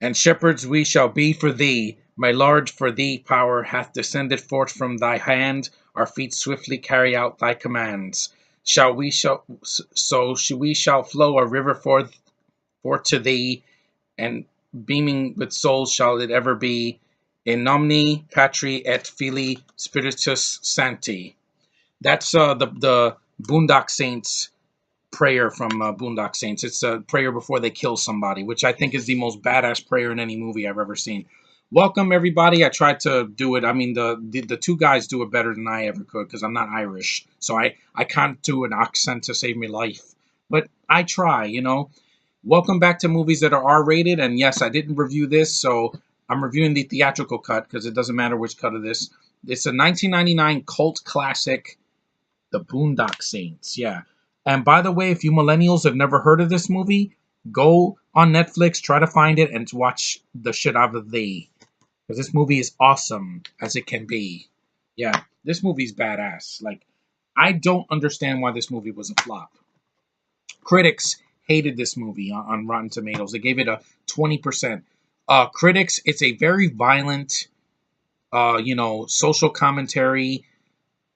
And shepherds we shall be for thee, my Lord, for thee power hath descended forth from thy hand, our feet swiftly carry out thy commands. We shall flow a river forth to thee, and beaming with souls shall it ever be. In nomine Patri et Filii Spiritus Sancti. That's the Boondock Saints prayer from Boondock Saints. It's a prayer before they kill somebody, which I think is the most badass prayer in any movie I've ever seen. Welcome everybody. I tried to do it. I mean, the two guys do it better than I ever could because I'm not Irish, so I can't do an accent to save me life. But I try, you know. Welcome back to movies that are R-rated, and yes, I didn't review this, so I'm reviewing the theatrical cut because it doesn't matter which cut of this. It's a 1999 cult classic, The Boondock Saints. Yeah. And by the way, if you millennials have never heard of this movie, go on Netflix, try to find it, and watch the shit out of the. Because this movie is awesome as it can be. Yeah, this movie's badass. Like, I don't understand why this movie was a flop. Critics hated this movie on Rotten Tomatoes. They gave it a 20%. Critics, it's a very violent, social commentary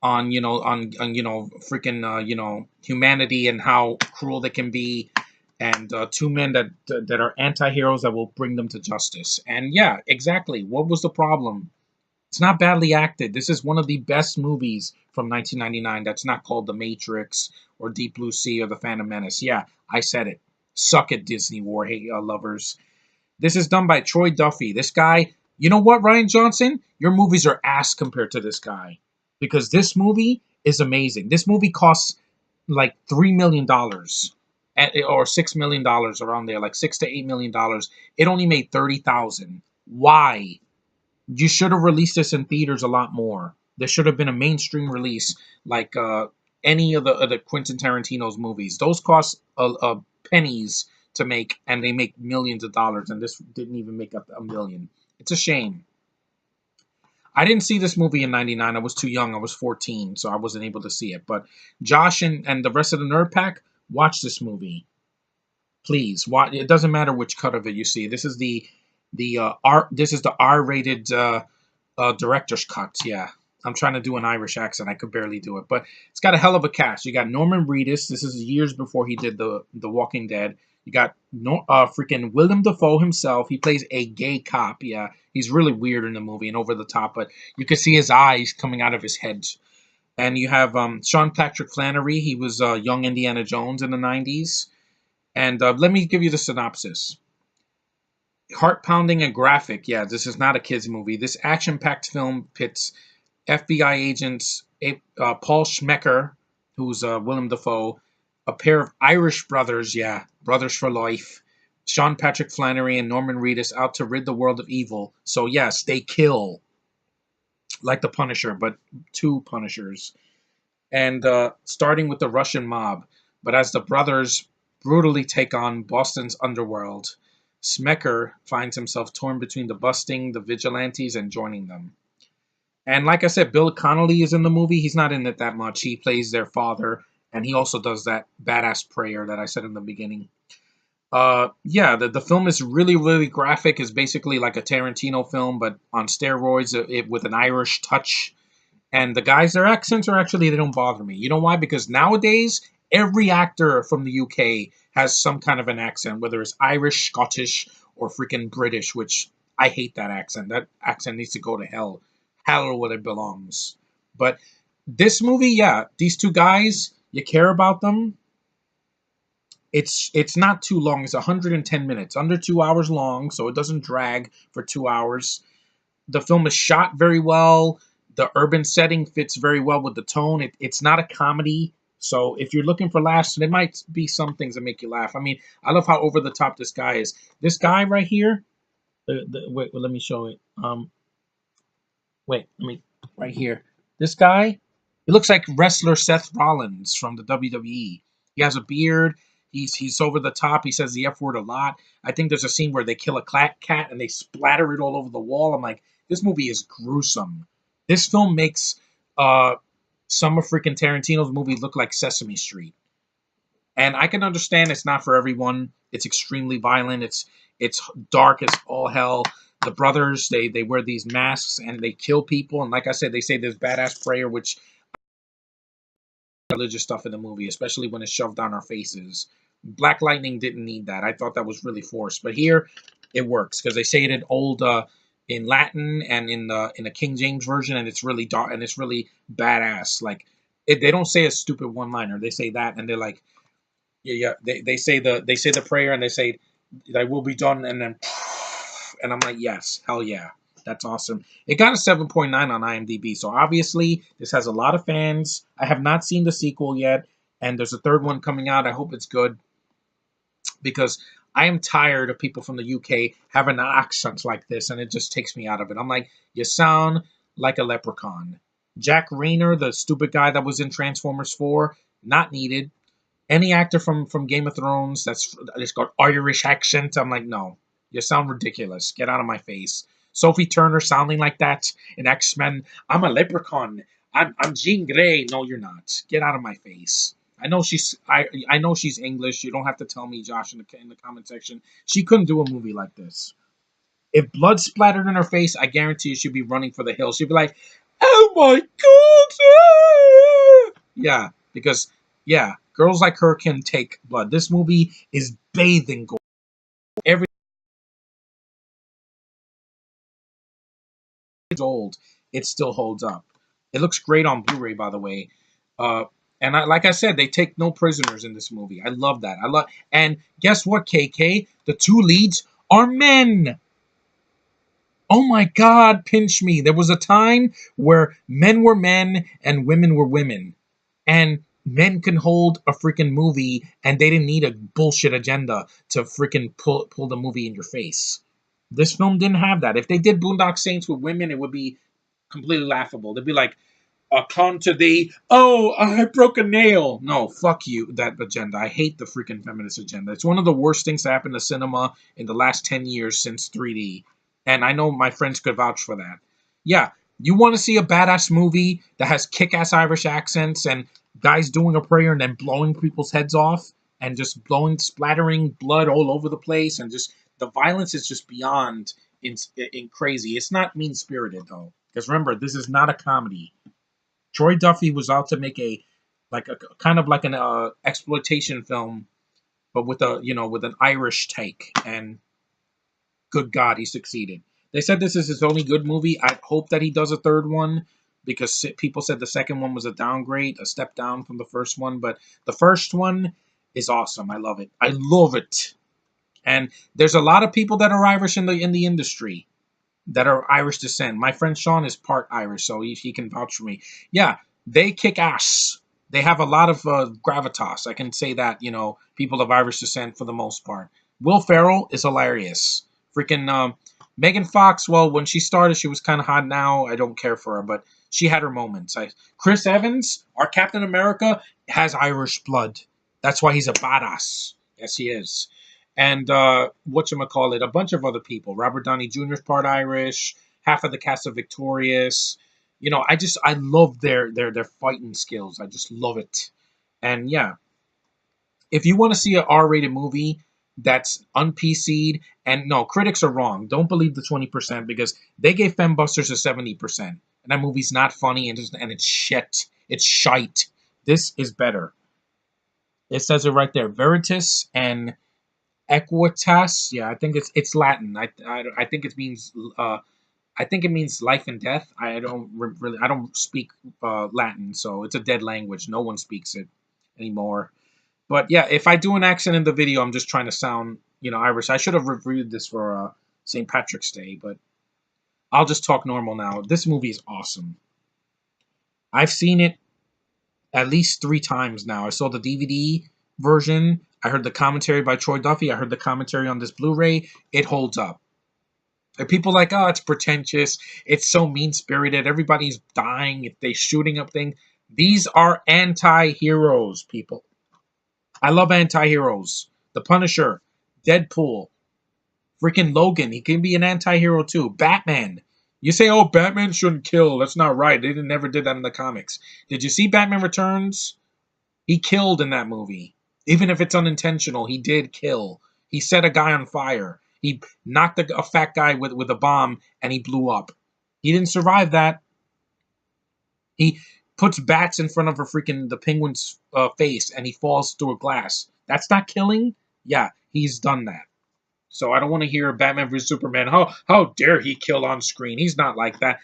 on freaking humanity and how cruel they can be, and two men that are anti-heroes that will bring them to justice. And yeah, exactly, what was the problem? It's not badly acted. This is one of the best movies from 1999 that's not called The Matrix or Deep Blue Sea or The Phantom Menace. Yeah, I said it. Suck it, Disney war lovers. This is done by Troy Duffy. This guy, you know what, Ryan Johnson? Your movies are ass compared to this guy. Because this movie is amazing. This movie costs like $3 million or $6 million around there, like $6 to $8 million. It only made 30,000. Why? You should have released this in theaters a lot more. There should have been a mainstream release like any of the Quentin Tarantino's movies. Those cost pennies to make, and they make millions of dollars, and this didn't even make up a million. It's a shame. I didn't see this movie in 99. I was too young. I was 14, so I wasn't able to see it. But Josh and the rest of the Nerd Pack, watch this movie. Please. Watch. It doesn't matter which cut of it you see. This is the R-rated director's cut. Yeah. I'm trying to do an Irish accent. I could barely do it. But it's got a hell of a cast. You got Norman Reedus. This is years before he did the Walking Dead. You got freaking Willem Dafoe himself. He plays a gay cop. Yeah, he's really weird in the movie and over the top, but you can see his eyes coming out of his head. And you have Sean Patrick Flannery. He was young Indiana Jones in the 90s. And let me give you the synopsis. Heart-pounding and graphic. Yeah, this is not a kid's movie. This action-packed film pits FBI agents Paul Schmecker, who's Willem Dafoe, a pair of Irish brothers, yeah, brothers for life, Sean Patrick Flannery and Norman Reedus, out to rid the world of evil. So yes, they kill, like the Punisher, but two Punishers. And starting with the Russian mob. But as the brothers brutally take on Boston's underworld, Smecker finds himself torn between the busting, the vigilantes, and joining them. And like I said, Bill Connolly is in the movie. He's not in it that much. He plays their father, and he also does that badass prayer that I said in the beginning. Yeah, the film is really, really graphic. It's basically like a Tarantino film, but on steroids, with an Irish touch. And the guys, their accents are actually, they don't bother me. You know why? Because nowadays, every actor from the UK has some kind of an accent, whether it's Irish, Scottish, or freaking British, which I hate that accent. That accent needs to go to hell. Hell where it belongs. But this movie, yeah, these two guys, you care about them. It's not too long. It's 110 minutes, under 2 hours long, so it doesn't drag for 2 hours. The film is shot very well. The urban setting fits very well with the tone. It's not a comedy, so if you're looking for laughs, there might be some things that make you laugh. I mean, I love how over the top this guy is. This guy right here, wait, let me show it. Wait, let me, right here. This guy, he looks like wrestler Seth Rollins from the WWE. He has a beard. He's over the top. He says the F word a lot. I think there's a scene where they kill a cat and they splatter it all over the wall. I'm like, this movie is gruesome. This film makes some of freaking Tarantino's movies look like Sesame Street. And I can understand it's not for everyone. It's extremely violent. It's dark as all hell. The brothers, they wear these masks and they kill people. And like I said, they say this badass prayer, which religious stuff in the movie, especially when it's shoved down our faces. Black Lightning didn't need that. I thought that was really forced, but here it works because they say it in old in Latin and in the King James version, and it's really dark and it's really badass. Like they don't say a stupid one liner. They say that, and they're like, yeah. They say the prayer, and they say, "Thy will be done," and then, and I'm like, yes, hell yeah. That's awesome. It got a 7.9 on IMDb, so obviously this has a lot of fans. I have not seen the sequel yet, and there's a third one coming out. I hope it's good because I am tired of people from the UK having accents like this, and it just takes me out of it. I'm like, you sound like a leprechaun. Jack Rayner, the stupid guy that was in Transformers 4, not needed. Any actor from Game of Thrones that's got Irish accent, I'm like, no, you sound ridiculous. Get out of my face. Sophie Turner sounding like that in X-Men. I'm a leprechaun. I'm Jean Grey. No, you're not. Get out of my face. I know she's English. You don't have to tell me, Josh, in the comment section. She couldn't do a movie like this. If blood splattered in her face, I guarantee you she'd be running for the hills. She'd be like, "Oh my god!" Yeah, because girls like her can take blood. This movie is bathing gore. Every years old, it still holds up. It looks great on Blu-ray, by the way. And like I said, they take no prisoners in this movie. I love that. And guess what, KK? The two leads are men. Oh my God, pinch me. There was a time where men were men and women were women. And men can hold a freaking movie and they didn't need a bullshit agenda to freaking pull the movie in your face. This film didn't have that. If they did Boondock Saints with women, it would be completely laughable. They'd be like, "A con to thee. Oh, I broke a nail." No, fuck you, that agenda. I hate the freaking feminist agenda. It's one of the worst things to happen to cinema in the last 10 years since 3D. And I know my friends could vouch for that. Yeah, you want to see a badass movie that has kick-ass Irish accents and guys doing a prayer and then blowing people's heads off and just splattering blood all over the place, and just the violence is just beyond in crazy. It's not mean-spirited though, because remember, this is not a comedy. Troy Duffy was out to make a kind of like an exploitation film, but with with an Irish take, and good God, he succeeded. They said this is his only good movie. I hope that he does a third one because people said the second one was a downgrade, a step down from the first one. But the first one is awesome. I love it. I love it. And there's a lot of people that are Irish in the industry that are Irish descent. My friend Sean is part Irish, so he can vouch for me. Yeah, they kick ass. They have a lot of gravitas. I can say that, people of Irish descent for the most part. Will Ferrell is hilarious. Freaking Megan Fox, well, when she started, she was kind of hot. Now I don't care for her, but she had her moments. Chris Evans, our Captain America, has Irish blood. That's why he's a badass. Yes, he is. And whatchamacallit, a bunch of other people. Robert Downey Jr. is part Irish. Half of the cast of Victorious. I love their fighting skills. I just love it. And yeah, if you want to see an R-rated movie that's un-PC'd, and no, critics are wrong. Don't believe the 20% because they gave Fembusters a 70%. And that movie's not funny and it's shit. It's shite. This is better. It says it right there. Veritas and Equitas. Yeah, I think it's Latin. I think it means life and death. I don't speak Latin, so it's a dead language. No one speaks it anymore. But yeah, if I do an accent in the video, I'm just trying to sound, Irish. I should have reviewed this for St. Patrick's Day, but I'll just talk normal now. This movie is awesome. I've seen it at least 3 times now. I saw the DVD version. I heard the commentary by Troy Duffy. I heard the commentary on this Blu-ray. It holds up. And people are like, oh, it's pretentious. It's so mean-spirited. Everybody's dying. If they're shooting up things. These are anti-heroes, people. I love anti-heroes. The Punisher, Deadpool, freaking Logan. He can be an anti-hero too. Batman. You say, oh, Batman shouldn't kill. That's not right. They never did that in the comics. Did you see Batman Returns? He killed in that movie. Even if it's unintentional, he did kill. He set a guy on fire. He knocked a fat guy with a bomb, and he blew up. He didn't survive that. He puts bats in front of the penguin's face, and he falls through a glass. That's not killing? Yeah, he's done that. So I don't want to hear Batman vs Superman. How dare he kill on screen? He's not like that.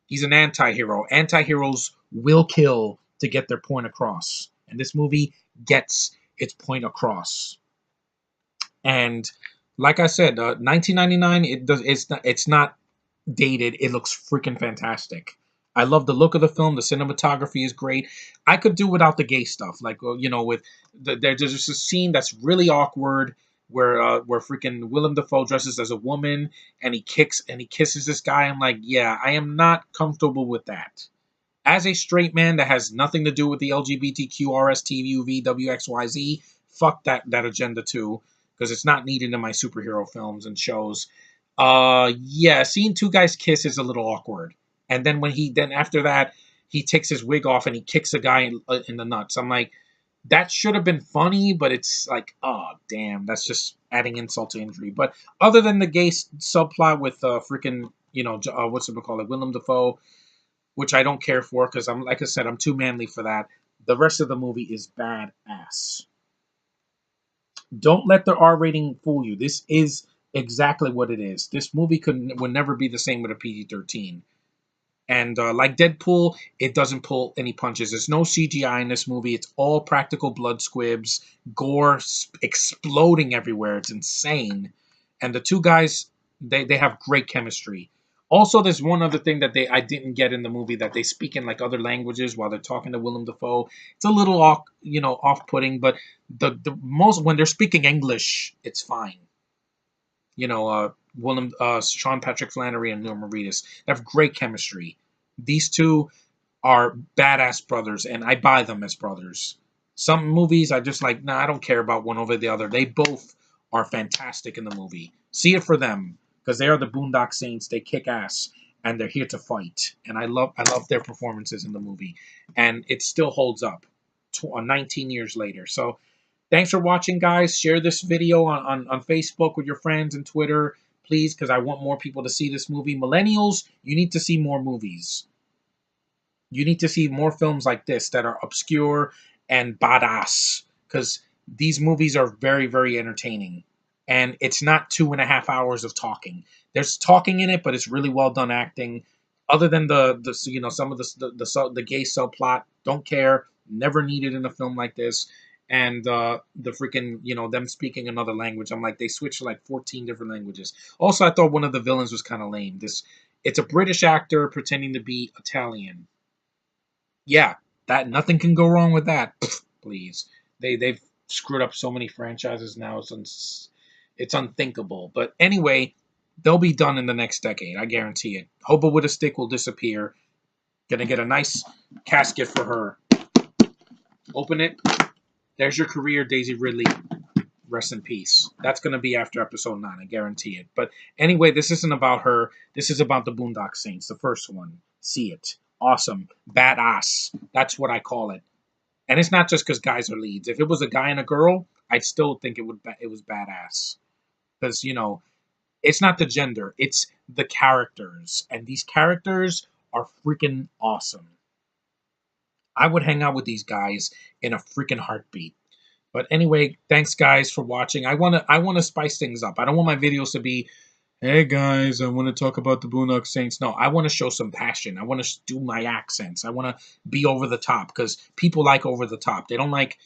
He's an anti-hero. Anti-heroes will kill to get their point across. And this movie gets its point across. And like I said, 1999, it's not dated. It looks freaking fantastic. I love the look of the film. The cinematography is great. I could do without the gay stuff. Like, with there's just a scene that's really awkward where freaking Willem Dafoe dresses as a woman and he kisses this guy. I'm like, yeah, I am not comfortable with that. As a straight man that has nothing to do with the LGBTQ, RSTUV, WXYZ, fuck that agenda too, because it's not needed in my superhero films and shows. Yeah, seeing two guys kiss is a little awkward. And then after that, he takes his wig off and he kicks a guy in the nuts. I'm like, that should have been funny, but it's like, oh, damn, that's just adding insult to injury. But other than the gay subplot with freaking, what's it called, like Willem Dafoe, which I don't care for because like I said, I'm too manly for that. The rest of the movie is badass. Don't let the R rating fool you. This is exactly what it is. This movie would never be the same with a PG-13. And like Deadpool, it doesn't pull any punches. There's no CGI in this movie. It's all practical blood squibs, gore exploding everywhere. It's insane. And the two guys, they have great chemistry. Also, there's one other thing that I didn't get in the movie, that they speak in like other languages while they're talking to Willem Dafoe. It's a little off-putting, but the most when they're speaking English, it's fine. Sean Patrick Flannery and Norman Reedus. They have great chemistry. These two are badass brothers, and I buy them as brothers. Some movies I just like, I don't care about one over the other. They both are fantastic in the movie. See it for them, because they are the Boondock Saints. They kick ass, and they're here to fight. And I love their performances in the movie, and it still holds up 19 years later. So thanks for watching, guys. Share this video on Facebook with your friends and Twitter, please, because I want more people to see this movie. Millennials, you need to see more movies. You need to see more films like this that are obscure and badass, because these movies are very, very entertaining. And it's not 2.5 hours of talking. There's talking in it, but it's really well done acting. Other than some of the gay subplot, don't care. Never needed in a film like this. And the freaking, them speaking another language. I'm like, they switched to like 14 different languages. Also, I thought one of the villains was kind of lame. It's a British actor pretending to be Italian. Yeah, that nothing can go wrong with that. Pfft, please, they've screwed up so many franchises now. It's unthinkable. But anyway, they'll be done in the next decade. I guarantee it. Hobo with a stick will disappear. Gonna get a nice casket for her. Open it. There's your career, Daisy Ridley. Rest in peace. That's going to be after episode 9, I guarantee it. But anyway, this isn't about her. This is about the Boondock Saints, the first one. See it. Awesome. Badass. That's what I call it. And it's not just because guys are leads. If it was a guy and a girl, I'd still think it was badass. Because, it's not the gender. It's the characters. And these characters are freaking awesome. I would hang out with these guys in a freaking heartbeat. But anyway, thanks guys for watching. I wanna spice things up. I don't want my videos to be, hey guys, I want to talk about the Boondock Saints. No, I want to show some passion. I want to do my accents. I want to be over the top, because people like over the top. They don't like,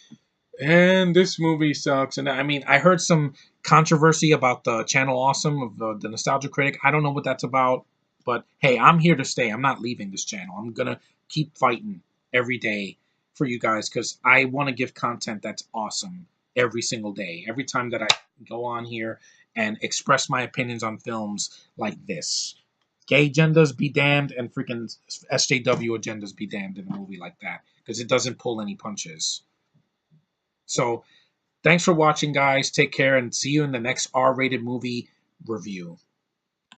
and this movie sucks. And I mean, I heard some controversy about the Channel Awesome of the Nostalgia Critic. I don't know what that's about, but hey, I'm here to stay. I'm not leaving this channel. I'm gonna keep fighting every day for you guys, because I want to give content that's awesome every single day. Every time that I go on here and express my opinions on films like this. Gay agendas be damned, and freaking SJW agendas be damned in a movie like that, because it doesn't pull any punches. So, thanks for watching, guys. Take care, and see you in the next R-rated movie review.